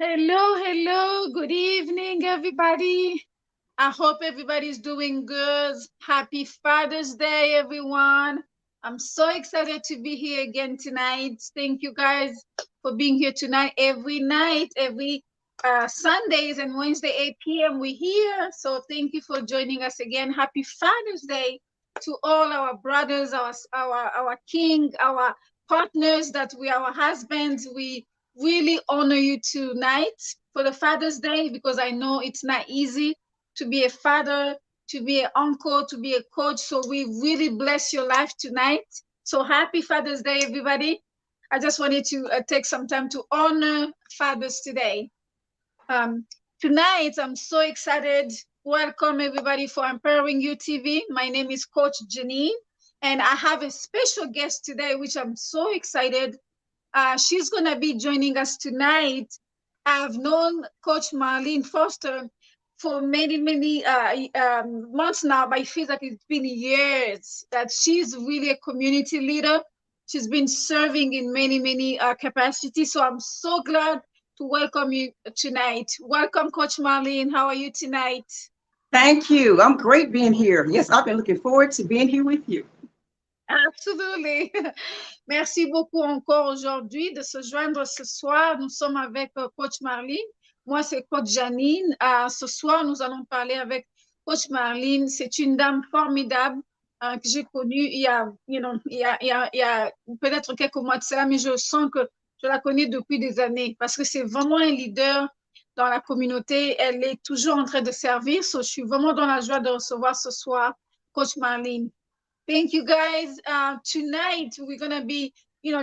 Hello, hello. Good evening, everybody. I hope everybody's doing good. Happy Father's Day, everyone. I'm so excited to be here again tonight. Thank you guys for being here tonight. Every night, every Sundays and Wednesday, 8 p.m., we're here. So thank you for joining us again. Happy Father's Day to all our brothers, our king, our partners, that we our husbands. We really honor you tonight for the Father's Day because I know it's not easy to be a father, to be an uncle, to be a coach. So we really bless your life tonight. So happy Father's Day, everybody. I just wanted to take some time to honor fathers today. Um, Tonight, I'm so excited. Welcome, everybody, for Empowering You TV. My name is Coach Janine, and I have a special guest today, which I'm so excited. She's going to be joining us tonight. I've known Coach Marlene Foster for many months now, but I feel like it's been years that she's really a community leader. She's been serving in many capacities. So I'm so glad to welcome you tonight. Welcome, Coach Marlene. How are you tonight? Thank you. I'm great being here. Yes, I've been looking forward to being here with you. Absolument. Merci beaucoup encore aujourd'hui de se joindre ce soir. Nous sommes avec Coach Marlene. Moi, c'est Coach Janine. Ce soir, nous allons parler avec Coach Marlene. C'est une dame formidable que j'ai connue il y a peut-être quelques mois de cela, mais je sens que je la connais depuis des années parce que c'est vraiment un leader dans la communauté. Elle est toujours en train de servir. So, je suis vraiment dans la joie de recevoir ce soir Coach Marlene. Thank you guys. Tonight we're gonna be,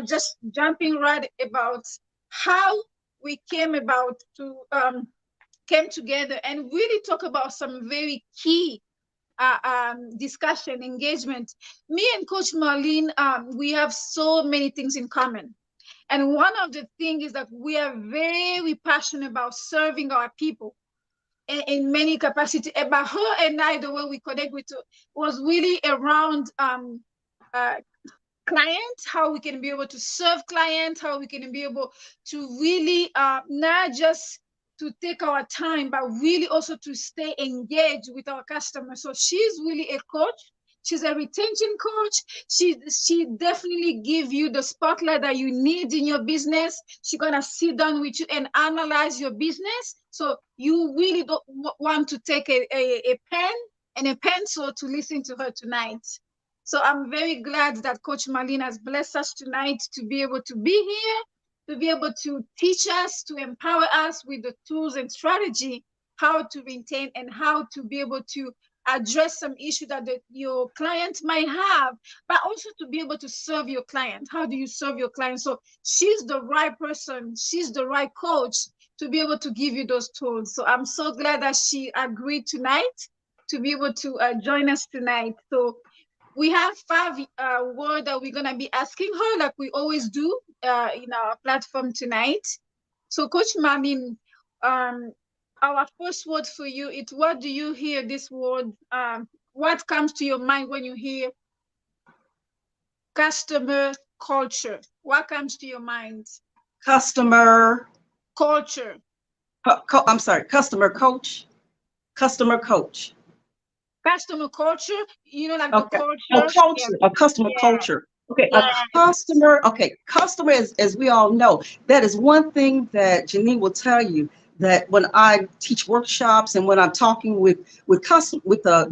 just jumping right about how we came about to came together and really talk about some very key discussion engagement. Me and Coach Marlene, we have so many things in common. And one of the things is that we are very passionate about serving our people in many capacity. But her and I, the way we connect with her was really around uh, clients, how we can be able to serve clients, how we can be able to really not just to take our time, but really also to stay engaged with our customers. So she's really a coach. She's a retention coach. She definitely give you the spotlight that you need in your business. She's gonna sit down with you and analyze your business. So you really don't want to take a pen and a pencil to listen to her tonight. So I'm very glad that Coach Marlene has blessed us tonight to be able to be here, to be able to teach us, to empower us with the tools and strategy, how to maintain and how to be able to address some issue that your client might have, but also to be able to serve your client. How do you serve your client? So she's the right person. She's the right coach to be able to give you those tools. So I'm so glad that she agreed tonight to be able to join us tonight. So we have five words that we're gonna be asking her, like we always do in our platform tonight. So, Coach Marlene, um, our first word for you, it's what do you hear this word? What comes to your mind when you hear customer culture? What comes to your mind? Customer, Culture. I'm sorry, customer coach. Customer culture, like the Okay. Oh, culture. Yeah, culture, a customer yeah, culture. Okay, a yeah. customer. Okay, customer is, as we all know, that is one thing that Janine will tell you that when I teach workshops and when I'm talking with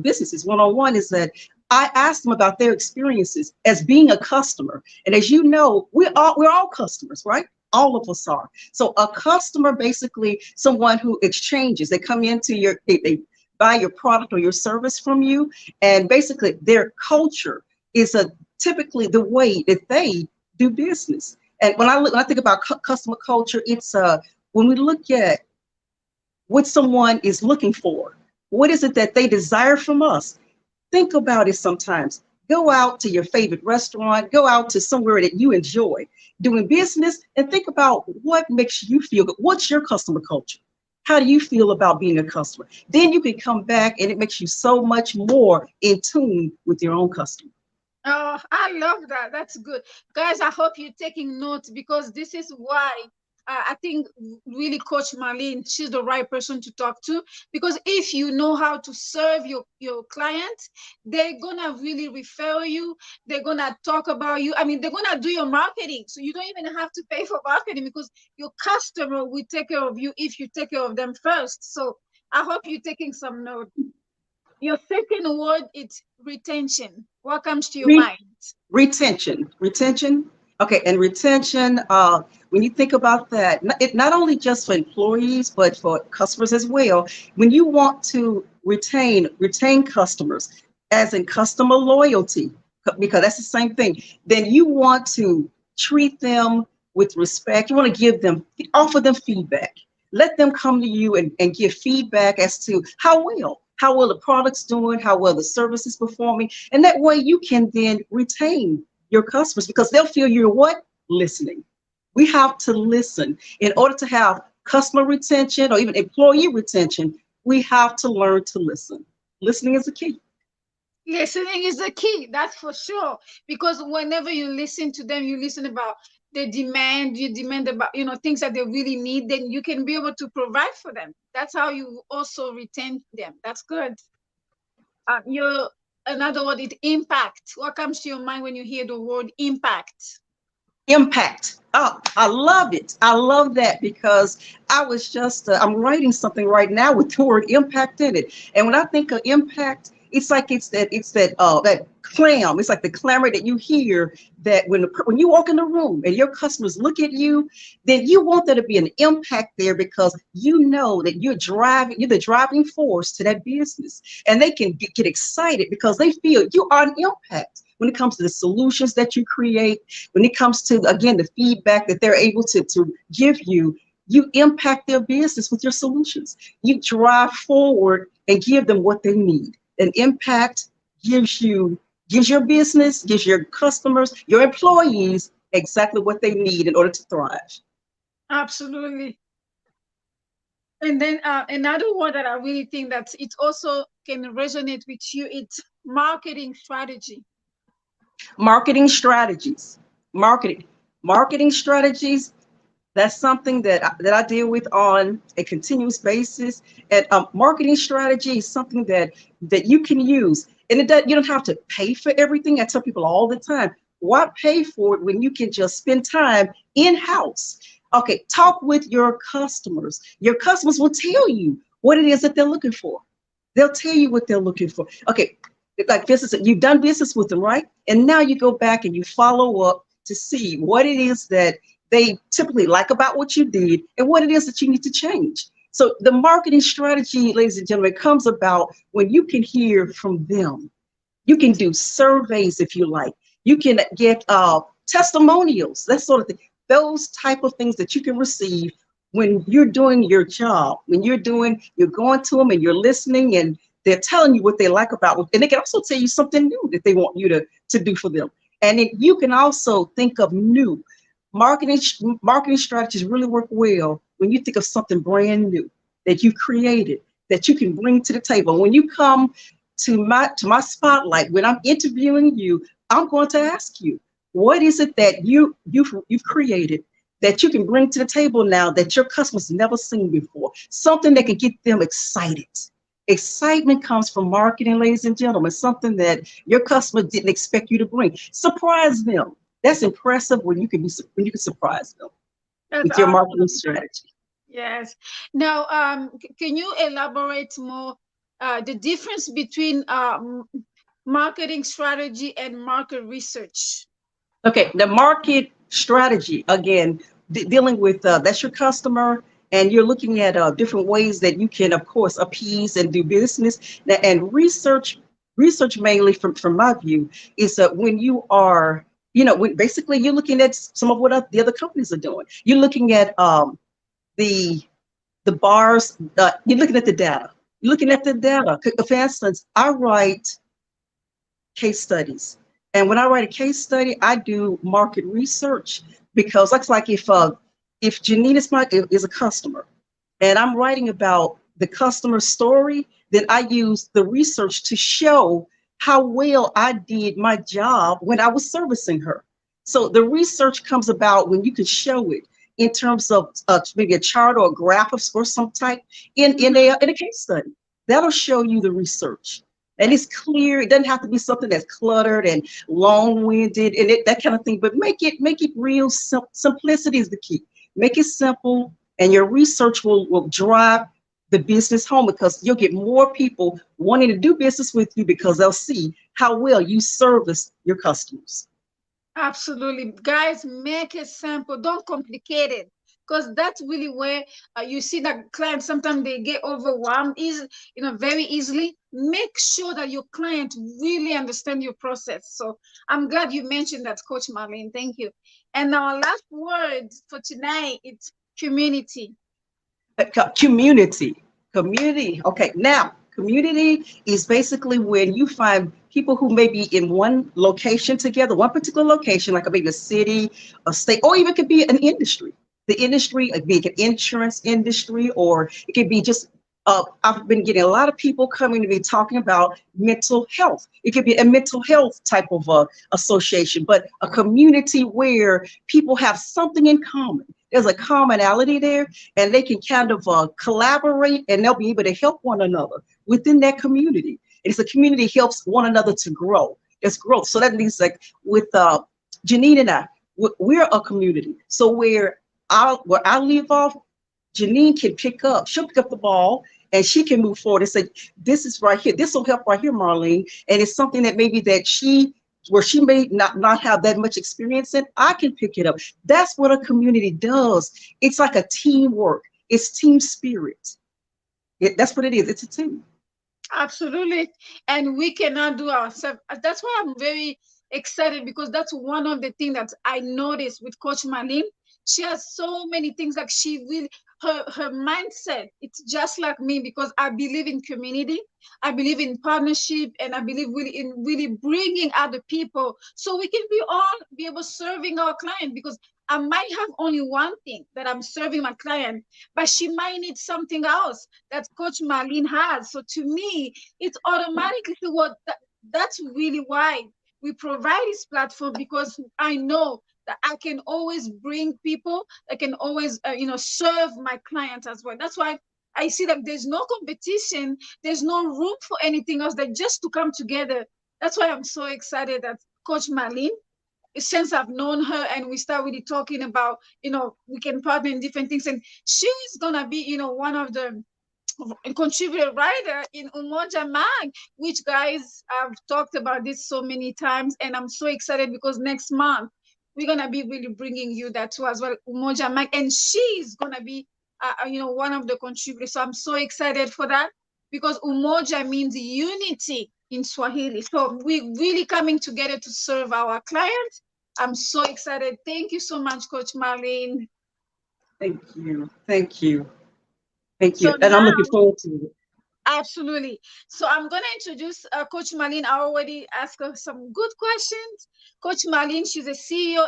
businesses one on one is that I ask them about their experiences as being a customer. And as you know, we're all customers, right? All of us are. So a customer basically someone who exchanges. They come into they buy your product or your service from you, and basically their culture is a typically the way that they do business. And when I think about customer culture, it's when we look at what someone is looking for, what is it that they desire from us? Think about it sometimes. Go out to your favorite restaurant, go out to somewhere that you enjoy doing business, and think about what makes you feel good. What's your customer culture? How do you feel about being a customer? Then you can come back and it makes you so much more in tune with your own customer. Oh, I love that. That's good. Guys, I hope you're taking notes because this is why. I think really Coach Marlene, she's the right person to talk to, because if you know how to serve your clients, they're gonna really refer you. They're gonna talk about you. I mean, they're gonna do your marketing, so you don't even have to pay for marketing because your customer will take care of you if you take care of them first. So I hope you're taking some note. Your second word is retention. What comes to your Re- mind? retention. Okay, and retention. When you think about that, it not only just for employees but for customers as well. When you want to retain customers, as in customer loyalty, because that's the same thing. Then you want to treat them with respect. You want to offer them feedback. Let them come to you and give feedback as to how well the product's doing, how well the service is performing. And that way you can then retain your customers because they'll feel you're what? Listening. We have to listen. In order to have customer retention or even employee retention, we have to learn to listen. Listening is the key. Listening is the key, that's for sure. Because whenever you listen to them, you listen about the demand, you demand about, things that they really need, then you can be able to provide for them. That's how you also retain them. That's good. You Another word is impact. What comes to your mind when you hear the word impact? Impact. Oh, I love it. I love that because I'm writing something right now with the word impact in it. And when I think of impact, it's like that clam. It's like the clamor that you hear that when you walk in the room and your customers look at you, then you want there to be an impact there because you know that you're the driving force to that business. And they can get excited because they feel you are an impact when it comes to the solutions that you create, when it comes to, again, the feedback that they're able to give you. You impact their business with your solutions. You drive forward and give them what they need. An impact gives your business, gives your customers, your employees exactly what they need in order to thrive. Absolutely. And then another word that I really think that it also can resonate with you, it's marketing strategy. Marketing strategies. Marketing. Marketing strategies. That's something that I deal with on a continuous basis. And marketing strategy is something that you can use. And you don't have to pay for everything. I tell people all the time, why pay for it when you can just spend time in-house? Okay, talk with your customers. Your customers will tell you what it is that they're looking for. They'll tell you what they're looking for. Okay, like business, you've done business with them, right? And now you go back and you follow up to see what it is that they typically like about what you did and what it is that you need to change. So the marketing strategy, ladies and gentlemen, comes about when you can hear from them. You can do surveys if you like. You can get testimonials, that sort of thing. Those type of things that you can receive when you're doing your job, you're going to them and you're listening and they're telling you what they like about it. And they can also tell you something new that they want you to do for them. And you can also think of new marketing strategies really work well when you think of something brand new that you created that you can bring to the table. When you come to my spotlight, when I'm interviewing you, I'm going to ask you, what is it that you've created that you can bring to the table now that your customers never seen before? Something that can get them excited. Excitement comes from marketing, ladies and gentlemen, something that your customer didn't expect you to bring. Surprise them. That's impressive when you can surprise them That's with your awesome. marketing strategy. Yes. Now, can you elaborate more the difference between marketing strategy and market research? Okay, the market strategy, again, dealing with that's your customer, and you're looking at different ways that you can, of course, appease and do business. And research mainly, from my view, is that when you are, basically you're looking at some of what the other companies are doing. You're looking at the bars. You're looking at the data. You're looking at the data. For instance, I write case studies. And when I write a case study, I do market research because that's like if Janine is a customer and I'm writing about the customer story, then I use the research to show how well I did my job when I was servicing her. So the research comes about when you can show it. in terms of maybe a chart or a graph or some type in a case study. That'll show you the research. And it's clear. It doesn't have to be something that's cluttered and long-winded and that kind of thing. But make it real. Simplicity is the key. Make it simple, and your research will drive the business home, because you'll get more people wanting to do business with you because they'll see how well you service your customers. Absolutely. Guys, make it simple. Don't complicate it. Because that's really where you see that clients sometimes they get overwhelmed very easily. Make sure that your client really understand your process. So I'm glad you mentioned that, Coach Marlene. Thank you. And our last word for tonight is community. Community. Okay, now community is basically when you find people who may be in one location together, one particular location, like maybe a city, a state, or even could be an industry. The industry, like be an insurance industry, or it could be just I've been getting a lot of people coming to me talking about mental health. It could be a mental health type of association, but a community where people have something in common. There's a commonality there, and they can kind of collaborate, and they'll be able to help one another within that community. It's a community helps one another to grow. There's growth. So that means, like with Janine and I, we're a community. So where I leave off, Janine can she'll pick up the ball, and she can move forward and say, this is right here. This will help right here, Marlene. And it's something that maybe where she may not have that much experience in, I can pick it up. That's what a community does. It's like a teamwork. It's team spirit. That's what it is. It's a team. Absolutely. And we cannot do ourselves. That's why I'm very excited, because that's one of the things that I noticed with Coach Marlene. She has so many things, like she will, her mindset, it's just like me, because I believe in community, I believe in partnership, and I believe in really bringing other people so we can be able serving our client, because I might have only one thing that I'm serving my client, but she might need something else that Coach Marlene has. So to me, it's automatically that's really why we provide this platform, because I know that I can always bring people, I can always, serve my clients as well. That's why I see that there's no competition, there's no room for anything else, that just to come together. That's why I'm so excited that Coach Marlene, since I've known her and we start really talking about, we can partner in different things. And she's going to be, one of the contributor writer in Umoja Mag, which, guys, I've talked about this so many times. And I'm so excited because next month, we're going to be really bringing you that too as well, Umoja Mag. And she's going to be, one of the contributors. So I'm so excited for that, because Umoja means unity in Swahili. So we're really coming together to serve our clients. I'm so excited. Thank you so much, Coach Marlene. Thank you. Thank you. Thank you. So and I'm looking forward to it. Absolutely. So I'm going to introduce Coach Marlene. I already asked her some good questions. Coach Marlene, she's a CEO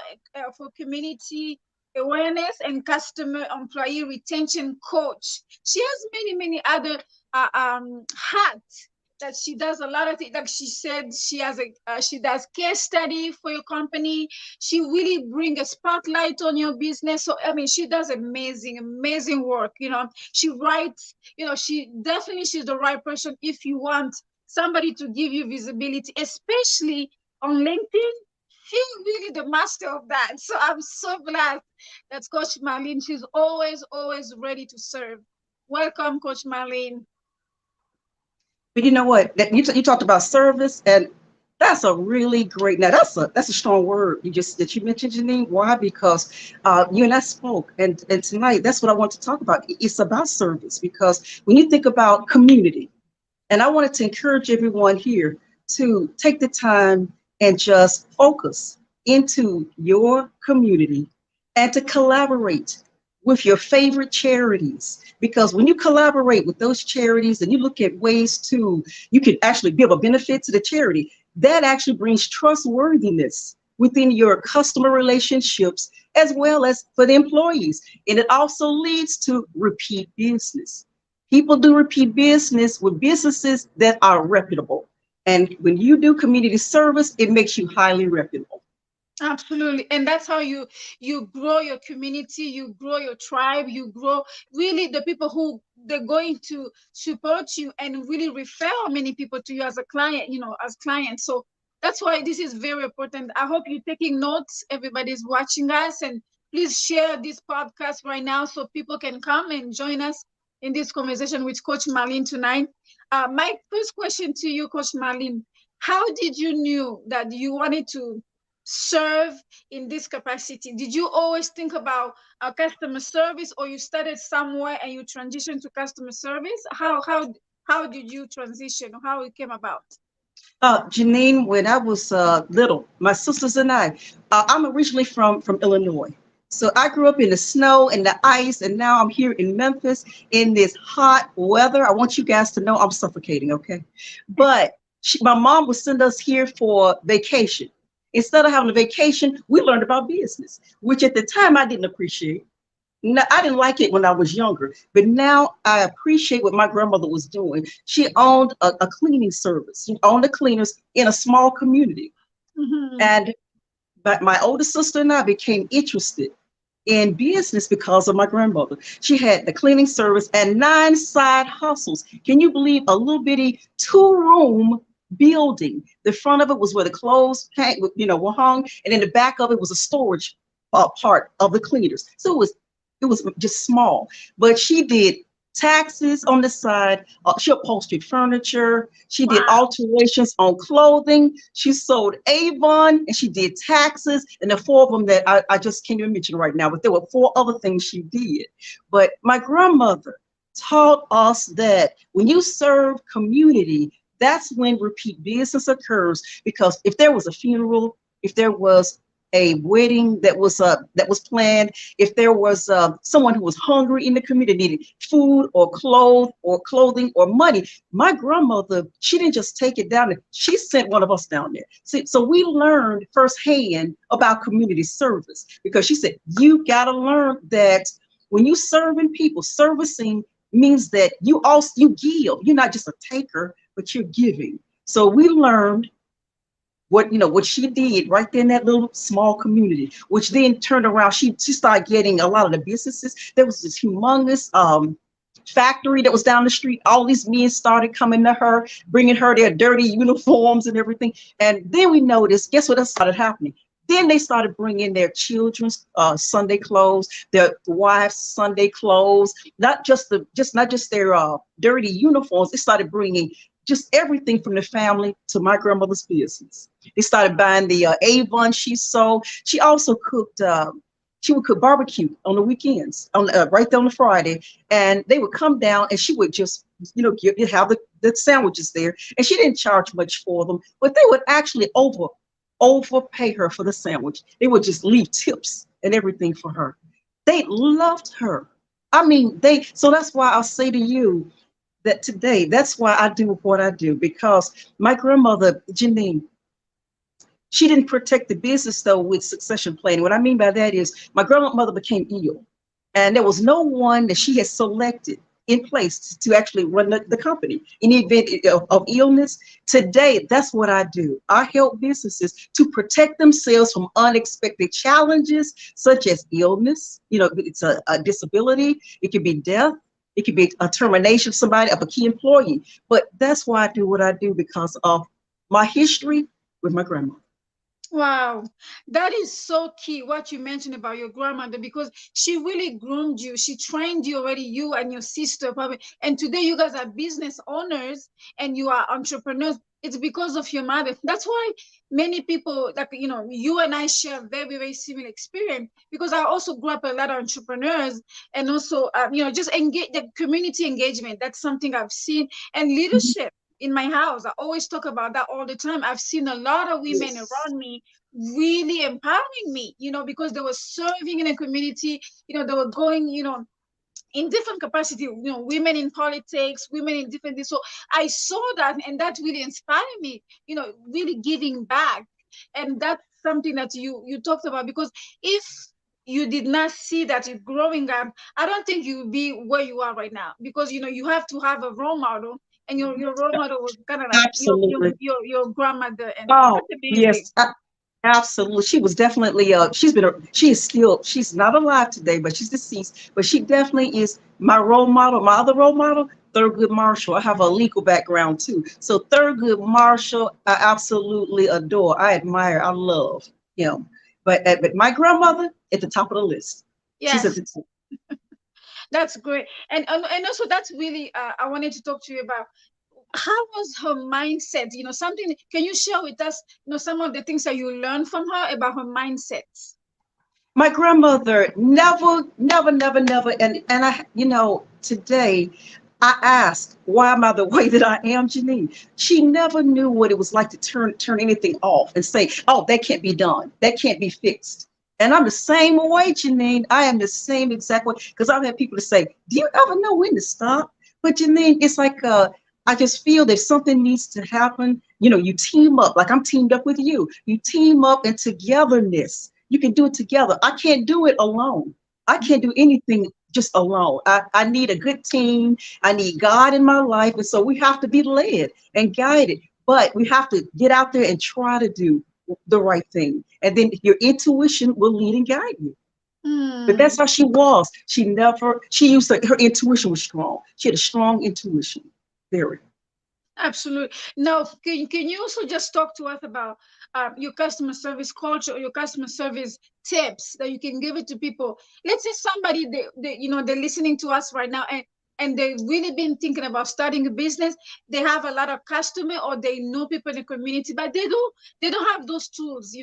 for Community Awareness and Customer Employee Retention Coach. She has many, many other hats that she does a lot of things. Like she said, she does case study for your company. She really brings a spotlight on your business. So, I mean, she does amazing, amazing work. She writes, she's the right person if you want somebody to give you visibility, especially on LinkedIn. She's really the master of that. So I'm so glad that Coach Marlene, she's always, always ready to serve. Welcome, Coach Marlene. But you know what? You talked about service, and that's a really great. Now that's a strong word that you mentioned, Janine. Why? Because you and I spoke, and tonight that's what I want to talk about. It's about service, because when you think about community, and I wanted to encourage everyone here to take the time and just focus into your community and to collaborate with your favorite charities. Because when you collaborate with those charities and you look at ways you can actually give a benefit to the charity, that actually brings trustworthiness within your customer relationships as well as for the employees. And it also leads to repeat business. People do repeat business with businesses that are reputable. And when you do community service, it makes you highly reputable. Absolutely. And that's how you grow your community, you grow your tribe, you grow really the people who they're going to support you and really refer many people to you as a client, as clients. So that's why this is very important. I hope you're taking notes. Everybody's watching us, and please share this podcast right now so people can come and join us in this conversation with Coach Marlene tonight. My first question to you, Coach Marlene, how did you knew that you wanted to serve in this capacity? Did you always think about customer service, or you started somewhere and you transitioned to customer service? How did you transition? How it came about? Janine, when I was little, my sisters and I'm originally from Illinois. So I grew up in the snow and the ice, and now I'm here in Memphis in this hot weather. I want you guys to know I'm suffocating, okay? But my mom would send us here for vacation. Instead of having a vacation, we learned about business, which at the time I didn't appreciate. No, I didn't like it when I was younger, but now I appreciate what my grandmother was doing. She owned a cleaning service. She owned the cleaners in a small community. Mhm. And but my older sister and I became interested in business because of my grandmother. She had the cleaning service and 9 side hustles. Can you believe a little bitty 2-room building? The front of it was where the clothes were hung, and in the back of it was a storage part of the cleaners. So it was just small, but she did taxes on the side. She upholstered furniture. She did Wow. alterations on clothing. She sold Avon, and she did taxes. And the 4 of them that I just can't even mention right now, but there were 4 other things she did. But my grandmother taught us that when you serve community, that's when repeat business occurs. Because if there was a funeral, if there was a wedding that was planned, if there was someone who was hungry in the community, needed food or clothing or money, my grandmother, she didn't just take it down there. She sent one of us down there. See, so we learned firsthand about community service, because she said, you got to learn that when you serving people, servicing means that you give. You're not just a taker, but you're giving. So we learned what she did right there in that little small community, which then turned around. She started getting a lot of the businesses. There was this humongous factory that was down the street. All these men started coming to her, bringing her their dirty uniforms and everything. And then we noticed, guess what else started happening? Then they started bringing their children's Sunday clothes, their wives' Sunday clothes, not just their dirty uniforms. They started bringing just everything from the family to my grandmother's business. They started buying the Avon she sold. She also cooked. She would cook barbecue on the weekends, on right there on the Friday, and they would come down, and she would just, have the sandwiches there, and she didn't charge much for them, but they would actually overpay her for the sandwich. They would just leave tips and everything for her. They loved her. I mean, so that's why I'll say to you that today, that's why I do what I do, because my grandmother, Janine, she didn't protect the business though with succession planning. What I mean by that is my grandmother became ill, and there was no one that she had selected in place to actually run the company in the event of illness. Today, that's what I do. I help businesses to protect themselves from unexpected challenges such as illness. It's a disability. It could be death. It could be a termination of a key employee. But that's why I do what I do, because of my history with my grandmother. Wow, that is so key what you mentioned about your grandmother, because she really groomed you. She trained you already, you and your sister probably. And today you guys are business owners and you are entrepreneurs. It's because of your mother. That's why many people, like, you and I share very, very similar experience, because I also grew up a lot of entrepreneurs, and also, just engage the community engagement. That's something I've seen, and Mhm. leadership in my house. I always talk about that all the time. I've seen a lot of women Yes. around me really empowering me, because they were serving in a community, they were going, in different capacity, women in politics, women in different things. So I saw that, and that really inspired me, really giving back. And that's something that you talked about, because if you did not see that it growing up, I don't think you would be where you are right now, because you have to have a role model, and your role model was kind of like your your Absolutely. your, your grandmother, and Oh, that's amazing. yes. Absolutely. She was definitely she's not alive today, but she's deceased. But she definitely is my role model, my other role model, Thurgood Marshall. I have a legal background too. So Thurgood Marshall, I absolutely adore. I admire, I love him. But my grandmother at the top of the list. She's at Yes, the top. that's great. And also that's really I wanted to talk to you about how was her mindset? Something, can you share with us, some of the things that you learned from her about her mindset? My grandmother never, and today I ask, why am I the way that I am, Janine? She never knew what it was like to turn anything off and say, oh, that can't be done. That can't be fixed. And I'm the same way, Janine. I am the same exact way. Because I've had people to say, do you ever know when to stop? But Janine, it's like I just feel that something needs to happen. You team up, like I'm teamed up with you. You team up in togetherness. You can do it together. I can't do it alone. I can't do anything just alone. I need a good team. I need God in my life. And so we have to be led and guided. But we have to get out there and try to do the right thing. And then your intuition will lead and guide you. But Hmm. that's how she was. Her intuition was strong. She had a strong intuition. Very. Absolutely. Now, can you also just talk to us about your customer service culture or your customer service tips that you can give it to people? Let's say somebody they're listening to us right now, and they've really been thinking about starting a business. They have a lot of customer or they know people in the community, but they don't have those tools.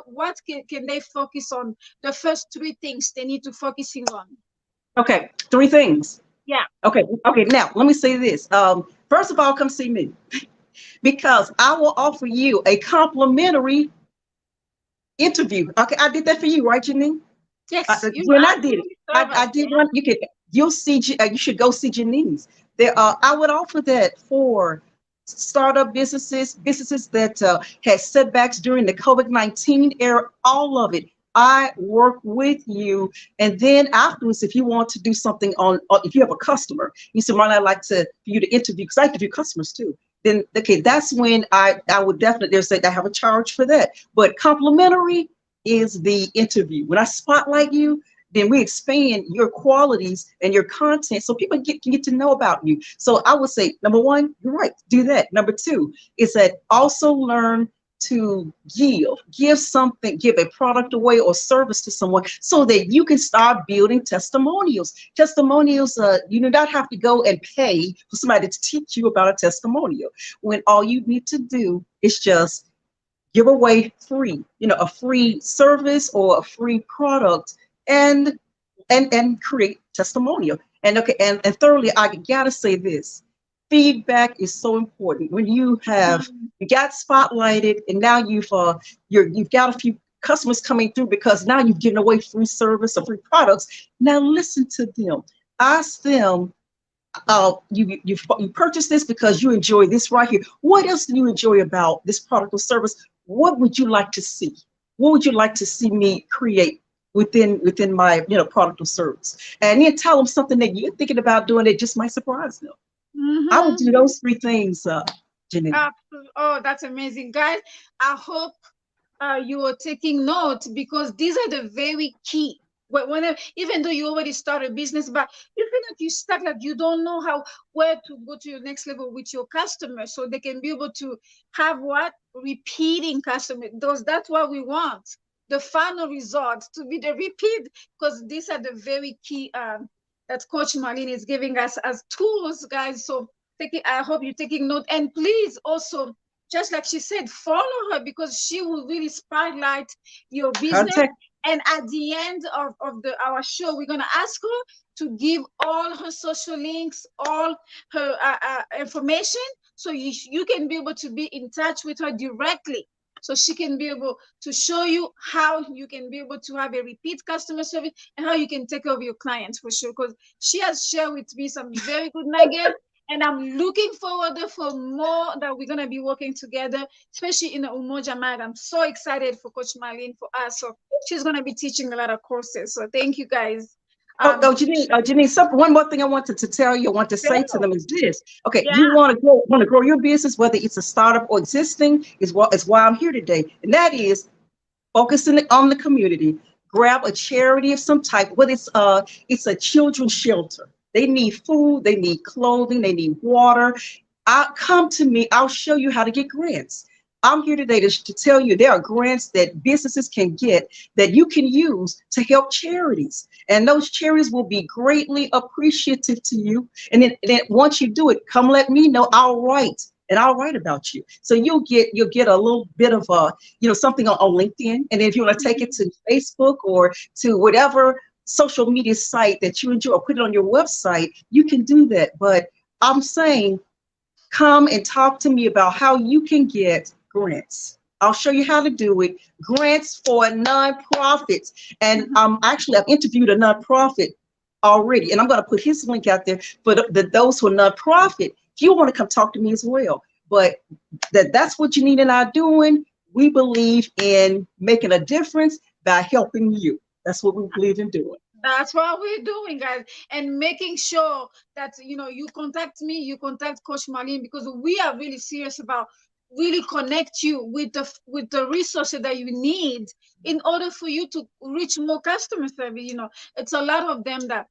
What can they focus on? The first three things they need to focusing on. Okay, three things. Yeah. Okay. Now let me say this. First of all, come see me because I will offer you a complimentary interview. Okay, I did that for you, right, Janine? Yes, you When I did it, absolutely serve us. I did one. You'll see. You should go see Janine's. I would offer that for startup businesses that had setbacks during the COVID-19 era. All of it. I work with you, and then afterwards, if you want to do something if you have a customer, you said, "Marlene, I'd like for you to interview because I interview customers too." Then okay, that's when I would definitely say I have a charge for that. But complimentary is the interview. When I spotlight you, then we expand your qualities and your content so people can get to know about you. So I would say, number one, you're right, do that. Number two is that also learn to give something, give a product away or service to someone so that you can start building testimonials. Testimonials, you do not have to go and pay for somebody to teach you about a testimonial when all you need to do is just give away free, a free service or a free product, and create testimonial. And okay, and thirdly, I gotta say this: feedback is so important. When you Mhm. got spotlighted, and now you've got a few customers coming through because now you've given away free service or free products. Now listen to them. Ask them, you purchased this because you enjoy this right here. What else do you enjoy about this product or service? What would you like to see? What would you like to see me create within my product or service? And then tell them something that you're thinking about doing that just might surprise them. I would do Mhm. those three things, Janine. Absolutely. Oh, that's amazing, guys. I hope you are taking note because these are the very key. Whenever, even though you already start a business, but you feel like you stuck, like you don't know where to go to your next level with your customers, so they can be able to have what repeating customers. That's what we want. The final result to be the repeat, because these are the very key that Coach Marlene is giving us as tools, guys. So I hope you're taking note, and please also, just like she said, follow her because she will really spotlight your business. Contact. And at the end of our show, we're gonna ask her to give all her social links, all her information, so you can be able to be in touch with her directly. So she can be able to show you how you can be able to have a repeat customer service and how you can take care of your clients for sure. Because she has shared with me some very good nuggets, and I'm looking forward for more that we're gonna be working together, especially in the Umoja Mag. I'm so excited for Coach Marlene for us. So she's gonna be teaching a lot of courses. So thank you guys. Janine, one more thing I wanted to tell you, I want to say to Sure. them is this. Okay, Yeah. you want to grow your business, whether it's a startup or existing, is why I'm here today. And that is focusing on the community. Grab a charity of some type, whether it's a children's shelter. They need food, they need clothing, they need water. Come to me, I'll show you how to get grants. I'm here today to tell you there are grants that businesses can get that you can use to help charities. And those charities will be greatly appreciative to you. And then once you do it, come let me know. I'll write about you. So you'll get a little bit of something on LinkedIn. And if you want to take it to Facebook or to whatever social media site that you enjoy, or put it on your website, you can do that. But I'm saying, come and talk to me about how you can get grants. I'll show you how to do it. Grants for nonprofits. And I've interviewed a nonprofit already, and I'm going to put his link out there for those who are nonprofit. If you want to come talk to me as well. But that's what Janine and I are doing. We believe in making a difference by helping you. That's what we believe in doing. That's what we're doing, guys, and making sure that you contact me, you contact Coach Marlene, because we are really serious about really connect you with the resources that you need in order for you to reach more customer service. It's a lot of them that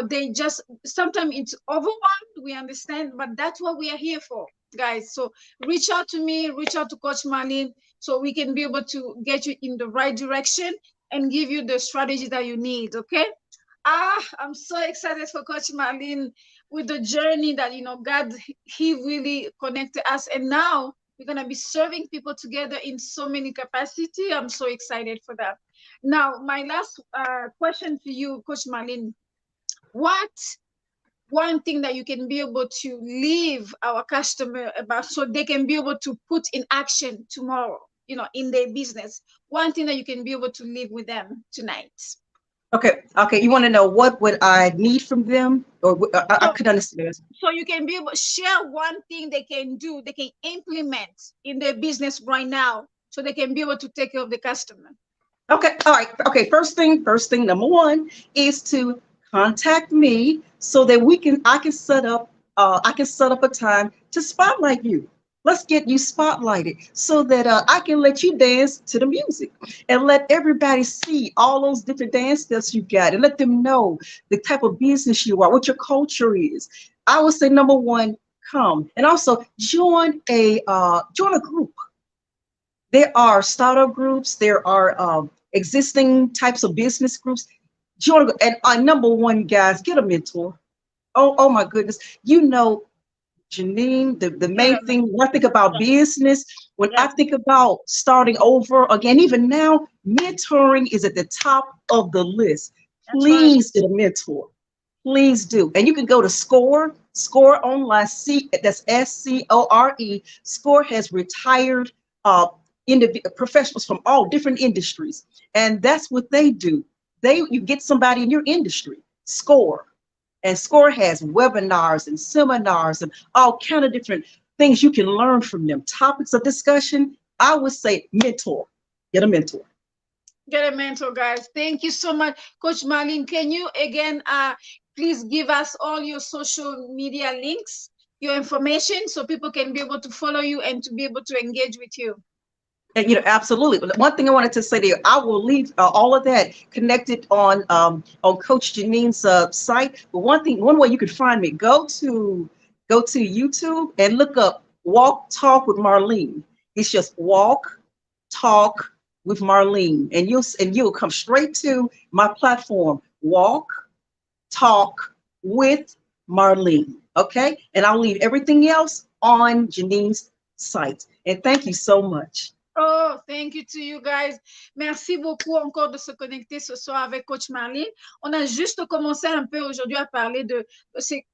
they just sometimes it's overwhelmed. We understand, but that's what we are here for, guys. So reach out to me, reach out to Coach Marlene, so we can be able to get you in the right direction and give you the strategy that you need. Okay. I'm so excited for Coach Marlene with the journey that God, He really connected us, and now we're gonna be serving people together in so many capacity. I'm so excited for that. Now, my last question to you, Coach Marlene: what one thing that you can be able to leave our customer about, so they can be able to put in action tomorrow, in their business? One thing that you can be able to leave with them tonight. Okay. You want to know what would I need from them, or I could understand. So you can be able to share one thing they can do, they can implement in their business right now, so they can be able to take care of the customer. Okay. All right. Okay. First thing, number one is to contact me so that I can set up a time to spotlight you. Let's get you spotlighted so that I can let you dance to the music and let everybody see all those different dance steps you got, and let them know the type of business you are, what your culture is. I would say number one, come, and also join a group. There are startup groups. There are existing types of business groups. Join, and number one, guys, get a mentor. Oh my goodness. Janine, the main thing when I think about business, when I think about starting over again, even now, mentoring is at the top of the list. Please get a mentor. Please do. And you can go to Score Online. That's SCORE. Score has retired professionals from all different industries, and that's what they do. You get somebody in your industry, Score. And Score has webinars and seminars and all kind of different things you can learn from them. Topics of discussion, I would say mentor. Get a mentor. Get a mentor, guys. Thank you so much. Coach Marlene, can you again please give us all your social media links, your information, so people can be able to follow you and to be able to engage with you? And, absolutely. One thing I wanted to say to you, I will leave all of that connected on Coach Janine's site. But one way you could find me, go to YouTube and look up Walk Talk with Marlene. It's just Walk Talk with Marlene, and you'll come straight to my platform, Walk Talk with Marlene. Okay, and I'll leave everything else on Janine's site. And thank you so much. Oh, thank you to you guys. Merci beaucoup encore de se connecter ce soir avec Coach Marlene. On a juste commencé un peu aujourd'hui à parler de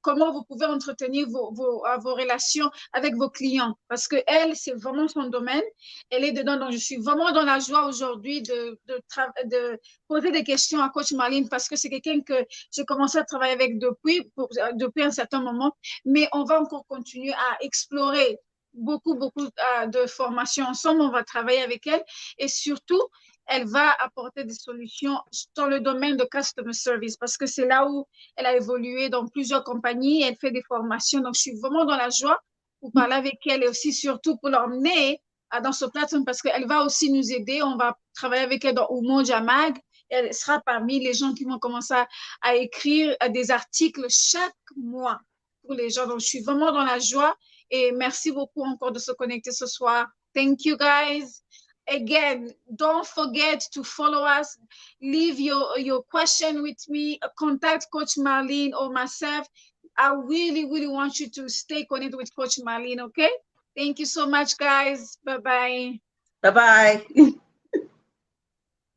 comment vous pouvez entretenir vos relations avec vos clients, parce que elle, c'est vraiment son domaine. Elle est dedans, donc je suis vraiment dans la joie aujourd'hui de poser des questions à Coach Marlene, parce que c'est quelqu'un que j'ai commencé à travailler avec depuis un certain moment, mais on va encore continuer à explorer beaucoup de formations ensemble. On va travailler avec elle, et surtout elle va apporter des solutions dans le domaine de customer service, parce que c'est là où elle a évolué dans plusieurs compagnies. Elle fait des formations, donc je suis vraiment dans la joie pour parler avec elle, et aussi surtout pour l'emmener dans ce plateforme parce qu'elle va aussi nous aider. On va travailler avec elle dans Umoja Mag. Elle sera parmi les gens qui vont commencer à écrire des articles chaque mois pour les gens. Donc, je suis vraiment dans la joie et merci beaucoup encore de se connecter ce soir. Thank you, guys. Again, don't forget to follow us. Leave your question with me. Contact Coach Marlene or myself. I really, really want you to stay connected with Coach Marlene, okay? Thank you so much, guys. Bye-bye. Bye-bye.